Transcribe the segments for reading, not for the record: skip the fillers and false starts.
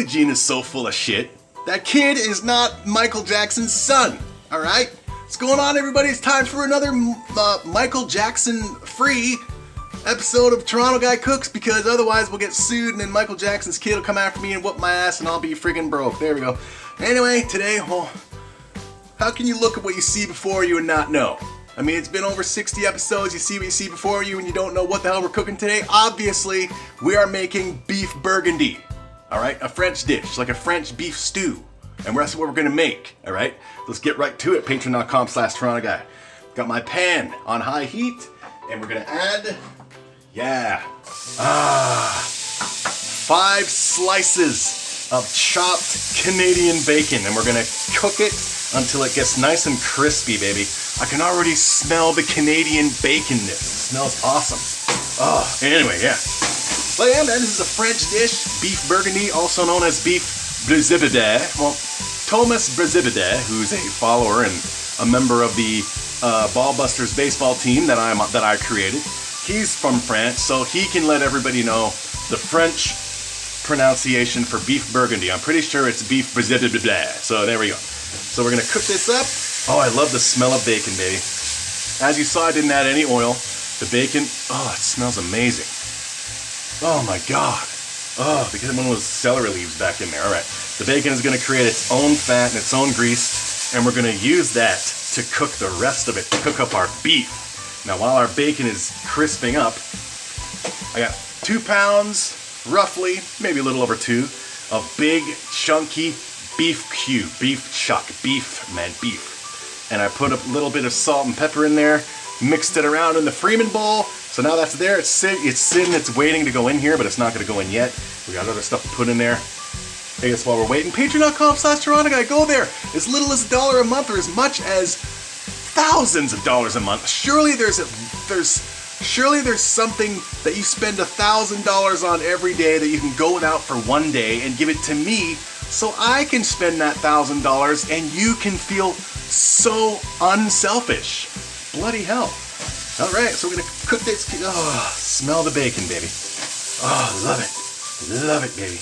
Eugene is so full of shit. That kid is not Michael Jackson's son, alright? What's going on, everybody? It's time for another Michael Jackson-free episode of Toronto Guy Cooks, because otherwise we'll get sued and then Michael Jackson's kid will come after me and whoop my ass and I'll be friggin' broke. There we go. Anyway, today, well, how can you look at what you see before you and not know? I mean, it's been over 60 episodes, you see what you see before you and you don't know what the hell we're cooking today. Obviously, we are making beef burgundy, alright? A French dish, like a French beef stew. And that's what we're gonna make, alright? Let's get right to it, patreon.com/Toronto Guy. Got my pan on high heat, and we're gonna add, 5 slices of chopped Canadian bacon, and we're gonna cook it until it gets nice and crispy, baby. I can already smell the Canadian baconness. It smells awesome. Oh, anyway, yeah. So yeah, man, this is a French dish, beef burgundy, also known as beef brisibide. Well, Thomas Brisibide, who's a follower and a member of the Ballbusters baseball team that I created, he's from France, so he can let everybody know the French pronunciation for beef burgundy. I'm pretty sure it's beef brisibide. So there we go. So we're gonna cook this up. Oh, I love the smell of bacon, baby. As you saw, I didn't add any oil. The bacon, oh, it smells amazing. Oh my God. Oh, because one was celery leaves back in there. All right. The bacon is gonna create its own fat and its own grease, and we're gonna use that to cook the rest of it, to cook up our beef. Now, while our bacon is crisping up, I got 2 pounds, roughly, maybe a little over 2, of big, chunky beef cube, beef chuck, beef. And I put a little bit of salt and pepper in there, mixed it around in the Freeman bowl. So now that's there, it's sitting, it's waiting to go in here, but it's not gonna go in yet. We got other stuff to put in there. I guess while we're waiting, patreon.com/Toronto Guy, go there. As little as $1 a month or as much as thousands of dollars a month. Surely there's something that you spend $1,000 on every day that you can go without for one day and give it to me so I can spend that $1,000 and you can feel so unselfish. Bloody hell. All right, so we're gonna cook this. Oh, smell the bacon, baby. Oh, love it. Love it, baby.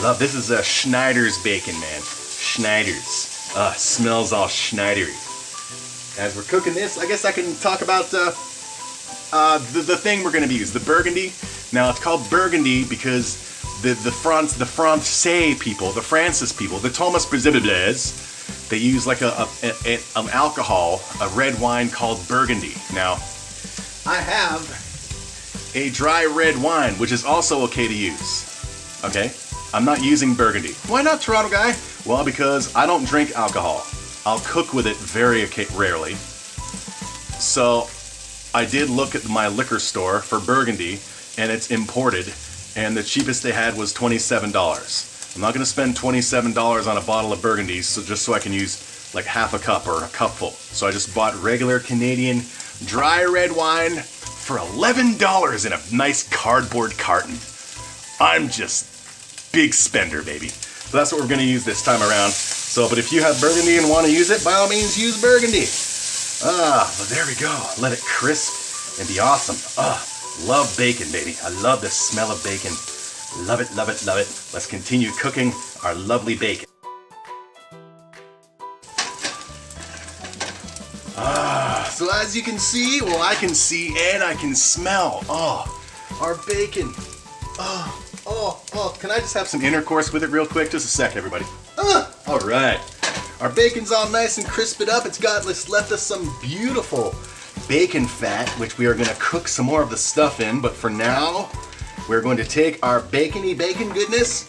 Love, this is a Schneider's bacon, man. Schneider's. Smells all Schneidery. As we're cooking this, I guess I can talk about the thing we're gonna use, the burgundy. Now it's called burgundy because the Francais people, the Francis people, the Thomas Brisibides, they use like an alcohol, a red wine called burgundy. Now, I have a dry red wine, which is also okay to use. Okay? I'm not using burgundy. Why not, Toronto Guy? Well, because I don't drink alcohol. I'll cook with it very rarely. So I did look at my liquor store for burgundy, and it's imported, and the cheapest they had was $27. I'm not gonna spend $27 on a bottle of burgundy just so I can use like half a cup or a cupful. So I just bought regular Canadian dry red wine for $11 in a nice cardboard carton. I'm just big spender, baby. So that's what we're gonna use this time around. So, but if you have burgundy and wanna use it, by all means use burgundy. But there we go. Let it crisp and be awesome. Love bacon, baby. I love the smell of bacon. Love it, love it, love it. Let's continue cooking our lovely bacon. So as you can see, well, I can see and I can smell. Our bacon. Can I just have some intercourse with it real quick? Just a sec, everybody. All right. Our bacon's all nice and crisped up. It's left us some beautiful bacon fat, which we are gonna cook some more of the stuff in. But for now, we're going to take our bacon goodness,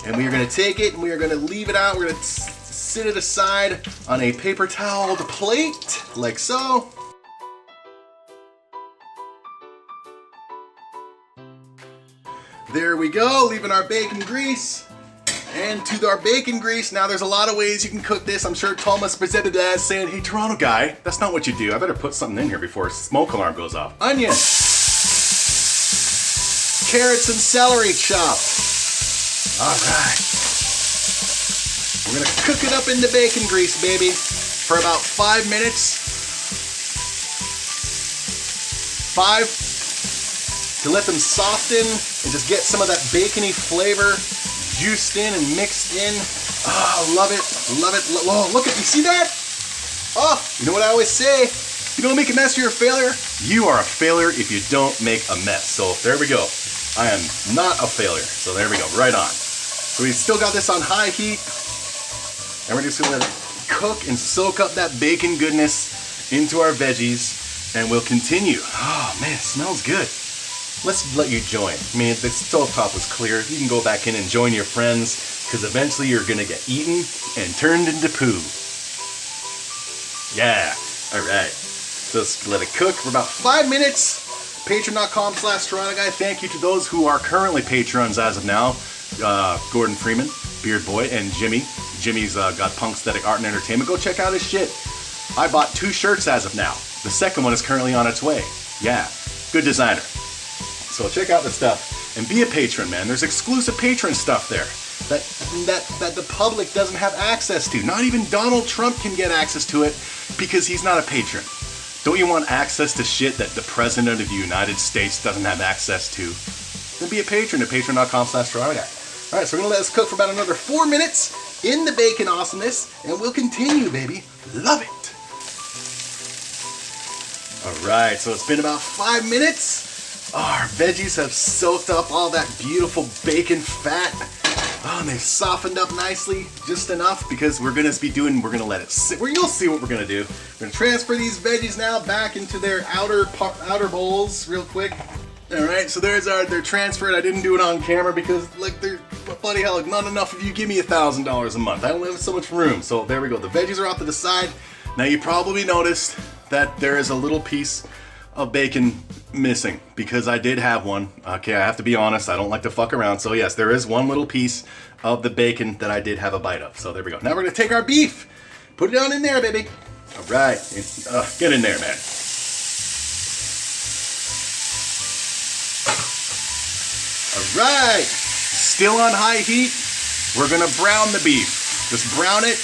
and we are gonna take it and we are gonna leave it out. We're gonna sit it aside on a paper toweled plate, like so. There we go, leaving our bacon grease. And to our bacon grease, now there's a lot of ways you can cook this. I'm sure Thomas Brisibide is saying, hey, Toronto Guy, that's not what you do. I better put something in here before smoke alarm goes off. Onion. Carrots and celery chopped. All right. We're gonna cook it up in the bacon grease, baby, for about 5 minutes. 5 to let them soften and just get some of that bacony flavor juiced in and mixed in. Oh, love it, love it. Oh, look at, you see that? Oh, you know what I always say? If you don't make a mess, you're a failure. You are a failure if you don't make a mess. So there we go. I am not a failure. So there we go, right on. So we still got this on high heat. And we're just gonna let it cook and soak up that bacon goodness into our veggies. And we'll continue. Oh man, it smells good. Let's let you join. I mean, the stovetop was clear. You can go back in and join your friends, because eventually you're gonna get eaten and turned into poo. Yeah, all right. So let's let it cook for about 5 minutes. Patreon.com/TorontoGuy. Thank you to those who are currently patrons as of now. Gordon Freeman, Beard Boy, and Jimmy. Jimmy's got Punk Aesthetic Art and Entertainment. Go check out his shit. I bought 2 shirts as of now. The second one is currently on its way. Yeah, good designer. So check out the stuff and be a patron, man. There's exclusive patron stuff there that the public doesn't have access to. Not even Donald Trump can get access to it because he's not a patron. Don't you want access to shit that the President of the United States doesn't have access to? Then be a patron at patreon.com/TorontoGuy. All right, so we're gonna let this cook for about another 4 minutes in the bacon awesomeness, and we'll continue, baby. Love it. All right, so it's been about 5 minutes. Oh, our veggies have soaked up all that beautiful bacon fat. Oh, and they've softened up nicely, just enough, because we're gonna let it sit. You'll see what we're gonna do. We're gonna transfer these veggies now back into their outer bowls real quick. All right, so they're transferred. I didn't do it on camera because, like, bloody hell, not enough of you give me $1,000 a month. I only have so much room. So there we go. The veggies are off to the side. Now you probably noticed that there is a little piece of bacon missing because I did have one. Okay, I have to be honest. I don't like to fuck around. So yes, there is one little piece of the bacon that I did have a bite of. So there we go. Now we're gonna take our beef, put it on in there, baby. All right, get in there, man. All right, still on high heat. We're gonna brown the beef. Just brown it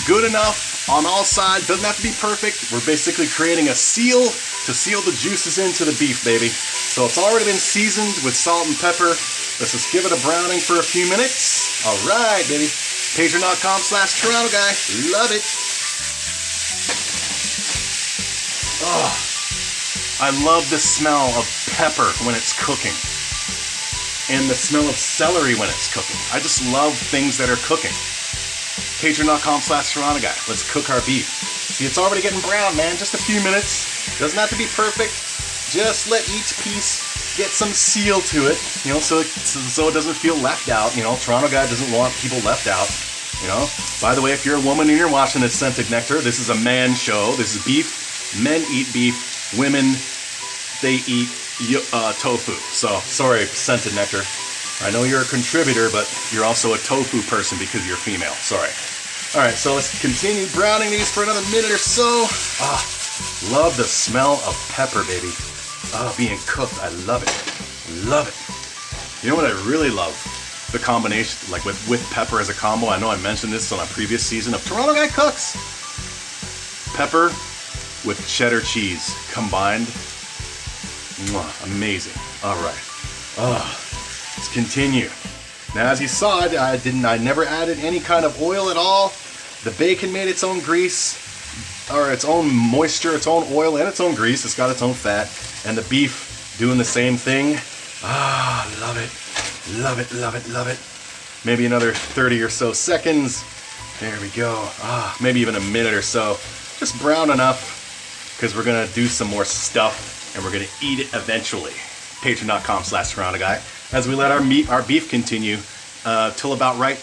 good enough on all sides. Doesn't have to be perfect. We're basically creating a seal to seal the juices into the beef, baby. So it's already been seasoned with salt and pepper. Let's just give it a browning for a few minutes. All right, baby. Patreon.com/TorontoGuy. Love it. Oh, I love the smell of pepper when it's cooking. And the smell of celery when it's cooking. I just love things that are cooking. Patreon.com/TorontoGuy. Let's cook our beef. See, it's already getting brown, man. Just a few minutes. Doesn't have to be perfect. Just let each piece get some seal to it, you know, so it doesn't feel left out. You know, Toronto Guy doesn't want people left out. You know. By the way, if you're a woman and you're watching this Scented Nectar, this is a man show. This is beef. Men eat beef. Women, they eat tofu. So sorry, Scented Nectar. I know you're a contributor, but you're also a tofu person because you're female. Sorry. All right, so let's continue browning these for another minute or so. Ah, love the smell of pepper, baby. Oh, being cooked, I love it. Love it. You know what I really love? The combination, like with pepper as a combo. I know I mentioned this on a previous season of Toronto Guy Cooks. Pepper with cheddar cheese combined. Mwah, amazing. All right. Let's continue. Now, as you saw, I never added any kind of oil at all. The bacon made its own grease, or its own moisture, its own oil, and its own grease. It's got its own fat. And the beef doing the same thing. Ah, love it. Love it, love it, love it. Maybe another 30 or so seconds. There we go. Ah, maybe even a minute or so. Just brown enough, because we're gonna do some more stuff, and we're gonna eat it eventually. Patreon.com/TorontoGuy. As we let our beef continue till about right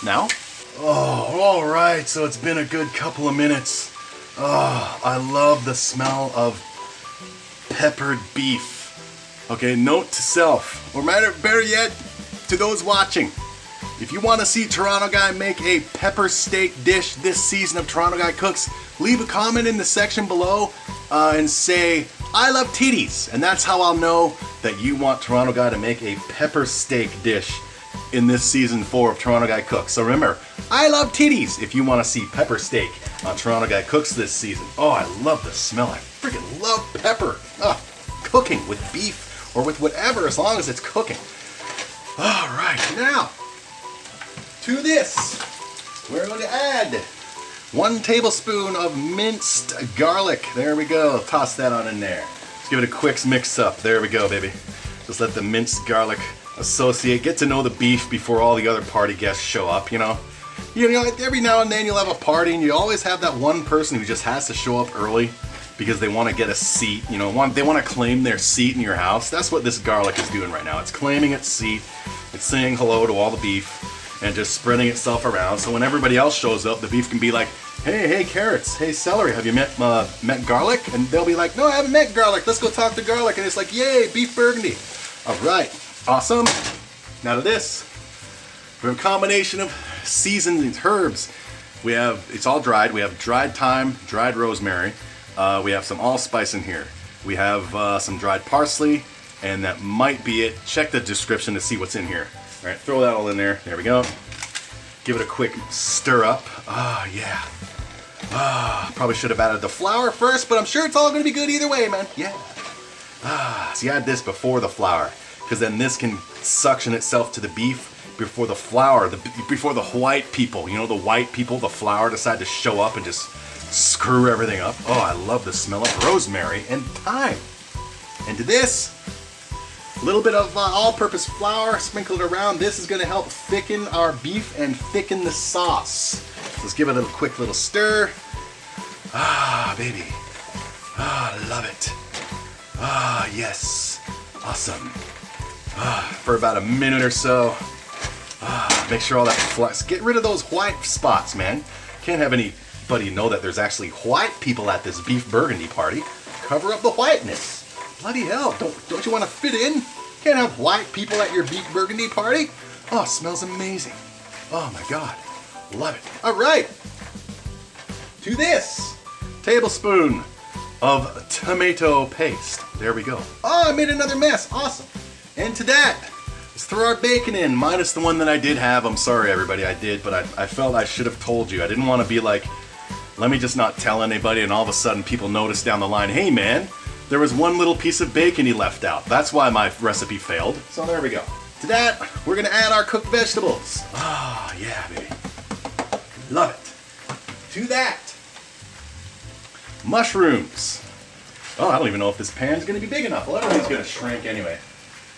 now. Oh, all right. So it's been a good couple of minutes. Oh, I love the smell of peppered beef. Okay, note to self, or better yet, to those watching. If you want to see Toronto Guy make a pepper steak dish this season of Toronto Guy Cooks, leave a comment in the section below and say, I love titties. And that's how I'll know that you want Toronto Guy to make a pepper steak dish in this season 4 of Toronto Guy Cooks. So remember, I love titties if you want to see pepper steak on Toronto Guy Cooks this season. Oh, I love the smell. I freaking love pepper. Cooking with beef or with whatever, as long as it's cooking. All right, now To this, we're going to add 1 tablespoon of minced garlic. There we go. Toss that on in there. Let's give it a quick mix up. There we go, baby. Just let the minced garlic associate. Get to know the beef before all the other party guests show up, you know. You know, every now and then you'll have a party and you always have that one person who just has to show up early because they want to get a seat, you know, they want to claim their seat in your house. That's what this garlic is doing right now. It's claiming its seat. It's saying hello to all the beef and just spreading itself around. So when everybody else shows up, the beef can be like, hey carrots, hey celery, have you met garlic? And they'll be like, no, I haven't met garlic. Let's go talk to garlic. And it's like, yay, beef burgundy. All right, awesome. Now to this, we have a combination of seasoned herbs. We have, it's all dried. We have dried thyme, dried rosemary. We have some allspice in here. We have some dried parsley, and that might be it. Check the description to see what's in here. All right, throw that all in there. There we go. Give it a quick stir up. Yeah. Probably should have added the flour first, but I'm sure it's all gonna be good either way, man. Yeah. So you add this before the flour, because then this can suction itself to the beef before the flour, before the white people, you know, the white people, the flour decide to show up and just screw everything up. Oh, I love the smell of rosemary and thyme. And to this, a little bit of all-purpose flour sprinkled around. This is going to help thicken our beef and thicken the sauce. Let's give it a quick little stir. Baby. I love it. Yes. Awesome. For about a minute or so. Make sure all that flux. Get rid of those white spots, man. Can't have anybody know that there's actually white people at this beef burgundy party. Cover up the whiteness. Bloody hell, don't you want to fit in? Can't have white people at your beef burgundy party? Oh, it smells amazing. Oh my God, love it. All right, to this, tablespoon of tomato paste. There we go. Oh, I made another mess, awesome. And to that, let's throw our bacon in, minus the one that I did have. I'm sorry everybody, I did, but I felt I should have told you. I didn't want to be like, let me just not tell anybody and all of a sudden people notice down the line, hey man, there was one little piece of bacon he left out. That's why my recipe failed. So there we go. To that, we're gonna add our cooked vegetables. Yeah, baby. Love it. To that, mushrooms. Oh, I don't even know if this pan's gonna be big enough. Well, everything's gonna shrink anyway.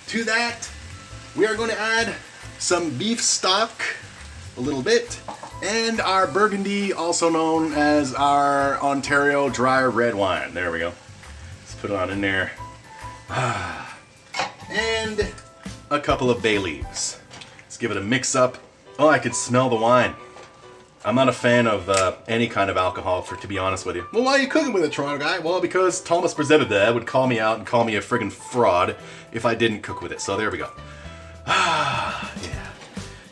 To that, we are going to add some beef stock, a little bit, and our Burgundy, also known as our Ontario dry red wine. There we go. Let's put it on in there. And a couple of bay leaves. Let's give it a mix up. Oh, I could smell the wine. I'm not a fan of any kind of alcohol, to be honest with you. Well, why are you cooking with it, Toronto guy? Well, because Thomas Brzezinski would call me out and call me a friggin' fraud if I didn't cook with it. So there we go.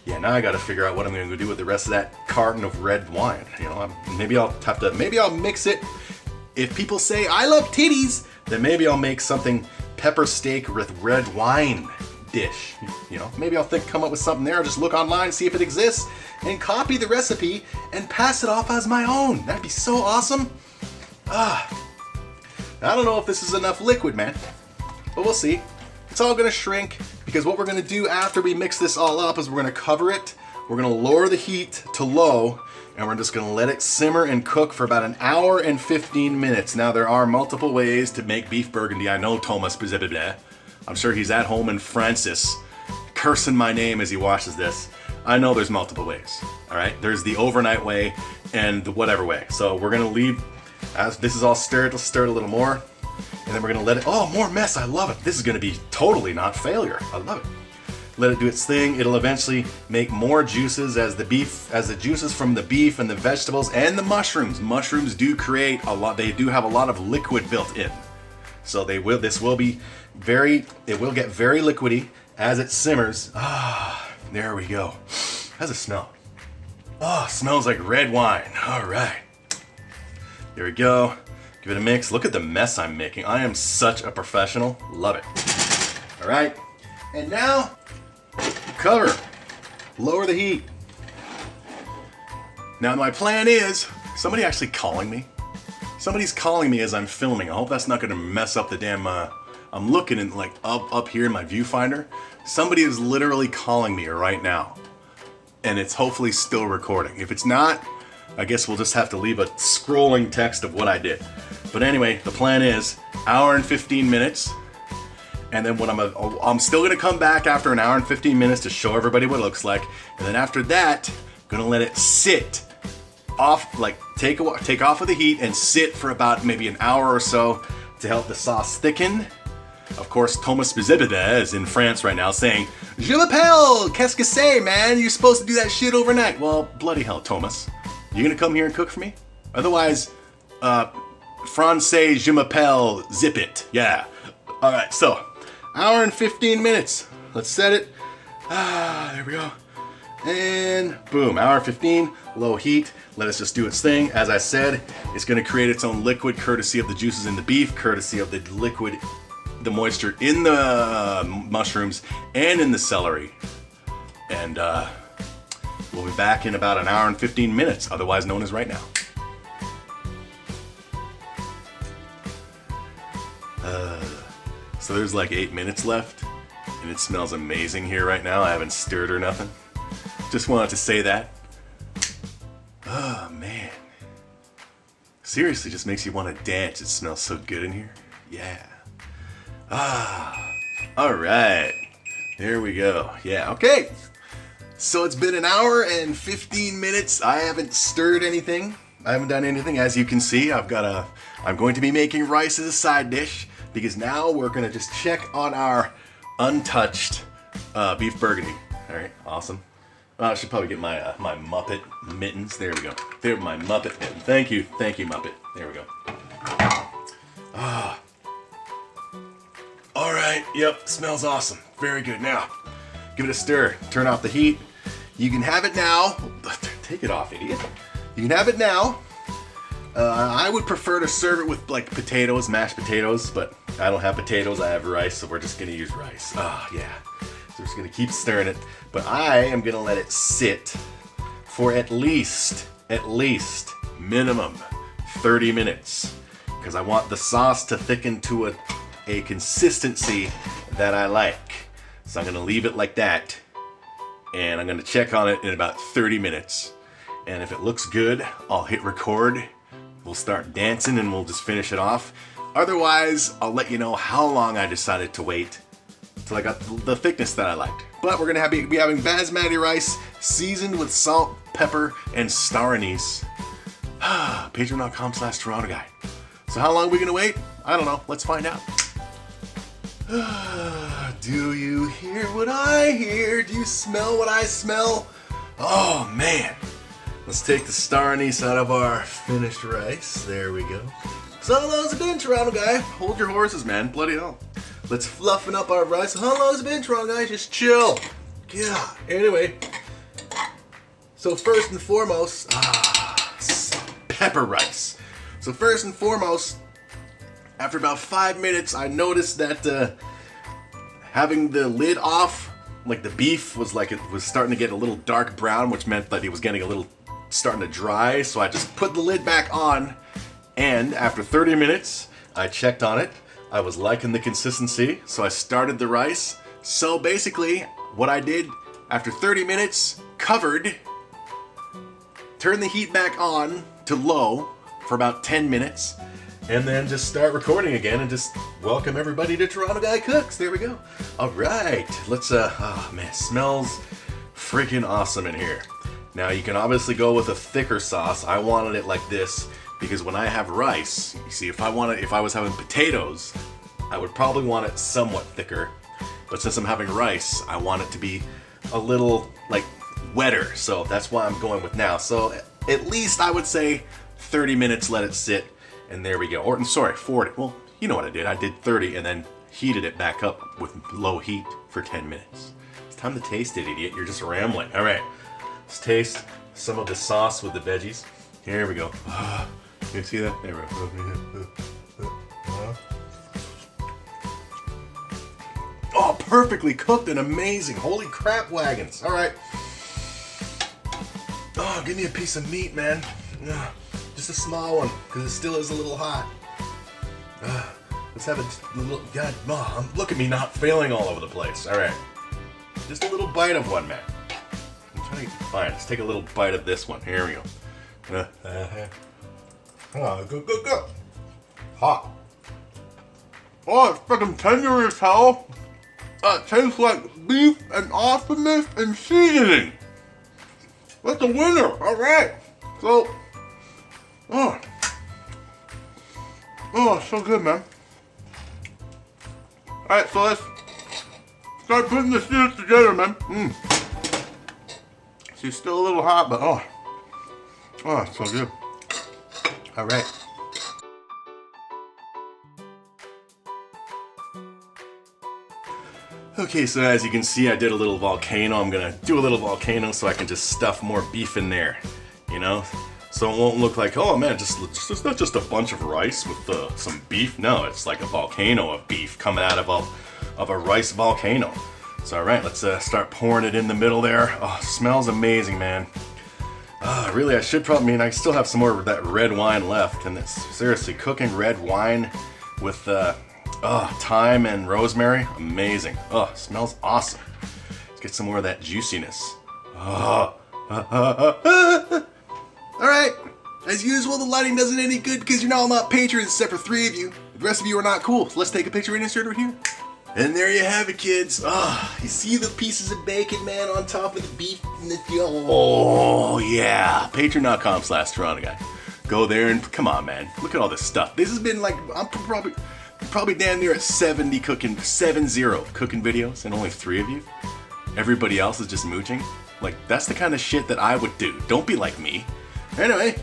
Yeah, now I gotta figure out what I'm gonna do with the rest of that carton of red wine. You know, maybe I'll mix it. If people say, I love titties, then maybe I'll make something pepper steak with red wine dish. You know, maybe I'll come up with something there. I'll just look online, see if it exists, and copy the recipe and pass it off as my own. That'd be so awesome. I don't know if this is enough liquid, man, but we'll see. It's all gonna shrink because what we're gonna do after we mix this all up is we're gonna cover it. We're gonna lower the heat to low, and we're just gonna let it simmer and cook for about 1 hour and 15 minutes. Now, there are multiple ways to make beef burgundy. I know Thomas Brzezinski. I'm sure he's at home in Francis cursing my name as he watches this. I know there's multiple ways, all right? There's the overnight way and the whatever way. So we're gonna leave, as this is all stirred, let's stir it a little more, and then we're gonna let it, oh, more mess, I love it. This is gonna be totally not failure, I love it. Let it do its thing. It'll eventually make more juices as the juices from the beef and the vegetables and the mushrooms. Mushrooms do create a lot, they do have a lot of liquid built in. So it will get very liquidy as it simmers. There we go. How's it smell? Oh, smells like red wine. All right. There we go. Give it a mix. Look at the mess I'm making. I am such a professional. Love it. All right. And now, cover. Lower the heat. Now my plan is, somebody actually calling me? Somebody's calling me as I'm filming. I hope that's not gonna mess up the damn, I'm looking in like up here in my viewfinder. Somebody is literally calling me right now. and it's hopefully still recording. If it's not, I guess we'll just have to leave a scrolling text of what I did. But anyway, the plan is hour and 15 minutes. And then what I'm still gonna come back after an hour and 15 minutes to show everybody what it looks like. And then after that, gonna let it sit off, like take off of the heat and sit for about maybe an hour or so to help the sauce thicken. Of course, Thomas Bizibida is in France right now saying, "Je m'appelle, qu'est-ce que c'est, man? You're supposed to do that shit overnight." Well, bloody hell, Thomas. You gonna come here and cook for me? Otherwise, Francais, je m'appelle, zip it. Yeah. All right, so hour and 15 minutes. Let's set it. There we go. And boom, hour 15, low heat. Let us just do its thing. As I said, it's gonna create its own liquid courtesy of the juices in the beef, courtesy of the liquid, the moisture in the mushrooms and in the celery. And we'll be back in about an hour and 15 minutes, otherwise known as right now. So there's like 8 minutes left, and it smells amazing here right now. I haven't stirred or nothing. Just wanted to say that. Oh man. Seriously, just makes you want to dance. It smells so good in here. Yeah. All right. There we go. Yeah, okay. So it's been an hour and 15 minutes. I haven't stirred anything. I haven't done anything. As you can see, I'm going to be making rice as a side dish, because now we're gonna just check on our untouched beef burgundy. All right, awesome. I should probably get my my Muppet mittens. There we go. They're my Muppet mittens. Thank you, Muppet. There we go. All right, yep, smells awesome. Very good. Now, give it a stir. Turn off the heat. You can have it now. Take it off, idiot. You can have it now. I would prefer to serve it with like potatoes, mashed potatoes, but I don't have potatoes, I have rice, so we're just gonna use rice. Yeah. So we're just gonna keep stirring it. But I am gonna let it sit for at least minimum 30 minutes. Because I want the sauce to thicken to a consistency that I like. So I'm gonna leave it like that. And I'm gonna check on it in about 30 minutes. And if it looks good, I'll hit record. We'll start dancing and we'll just finish it off. Otherwise, I'll let you know how long I decided to wait till I got the thickness that I liked. But we're gonna be having basmati rice seasoned with salt, pepper, and star anise. Patreon.com/Toronto Guy. So how long are we gonna wait? I don't know. Let's find out. Do you hear what I hear? Do you smell what I smell? Oh man. Let's take the star anise out of our finished rice. There we go. So how long's it been, Toronto Guy? Hold your horses, man. Bloody hell. Let's fluffen up our rice. How long's it been, Toronto Guy? Just chill. Yeah. Anyway. So first and foremost, pepper rice. So first and foremost, after about 5 minutes, I noticed that having the lid off, like the beef was starting to get a little dark brown, which meant that it was getting a little starting to dry. So I just put the lid back on, and after 30 minutes, I checked on it. I was liking the consistency, so I started the rice. So basically, what I did after 30 minutes, covered, turned the heat back on to low for about 10 minutes, and then just start recording again and just welcome everybody to Toronto Guy Cooks. There we go. All right, let's, oh man, smells freaking awesome in here. Now you can obviously go with a thicker sauce. I wanted it like this because when I have rice, you see, if I was having potatoes, I would probably want it somewhat thicker. But since I'm having rice, I want it to be a little like wetter. So that's why I'm going with now. So at least I would say 30 minutes, let it sit, and there we go. Or sorry, 40. Well, you know what I did. I did 30 and then heated it back up with low heat for 10 minutes. It's time to taste it, idiot. You're just rambling. All right. Let's taste some of the sauce with the veggies. Here we go. You see that? There we go. Oh, perfectly cooked and amazing. Holy crap wagons. All right. Oh, give me a piece of meat, man. Just a small one, because it still is a little hot. Let's have a little, God, look at me not failing all over the place. All right. Just a little bite of one, man. Fine, let's take a little bite of this one. Here we go. Oh, go. Hot. Oh, it's fucking tender as hell. It tastes like beef and awesomeness and seasoning. That's a winner. All right. So, oh, so good, man. All right, so let's start putting the stews together, man. She's still a little hot, but oh, it's so good. All right. Okay, so as you can see, I did a little volcano. I'm gonna do a little volcano so I can just stuff more beef in there, you know? So it won't look like, oh man, it's not just a bunch of rice with some beef. No, it's like a volcano of beef coming out of a rice volcano. So all right, let's start pouring it in the middle there. Oh, smells amazing, man. Really, I should probably, I still have some more of that red wine left, and it's seriously cooking red wine with thyme and rosemary, amazing. Smells awesome. Let's get some more of that juiciness. All right, as usual, the lighting doesn't any good because you're all not patrons except for 3 of you. The rest of you are not cool, so let's take a picture and insert it here. And there you have it, kids. You see the pieces of bacon, man, on top of the beef and the oh yeah, patreon.com/TorontoGuy. Go there and come on, man. Look at all this stuff. This has been like, I'm probably damn near at 70 cooking videos, and only 3 of you. Everybody else is just mooching. Like, that's the kind of shit that I would do. Don't be like me. Anyway,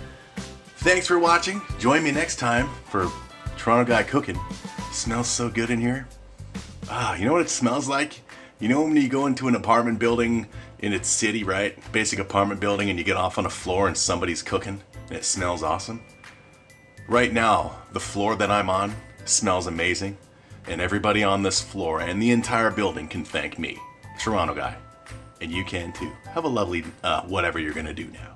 thanks for watching. Join me next time for Toronto Guy Cooking. Smells so good in here. You know what it smells like? You know when you go into an apartment building in its city, right? Basic apartment building, and you get off on a floor and somebody's cooking and it smells awesome? Right now, the floor that I'm on smells amazing, and everybody on this floor and the entire building can thank me, Toronto Guy. And you can too. Have a lovely whatever you're gonna do now.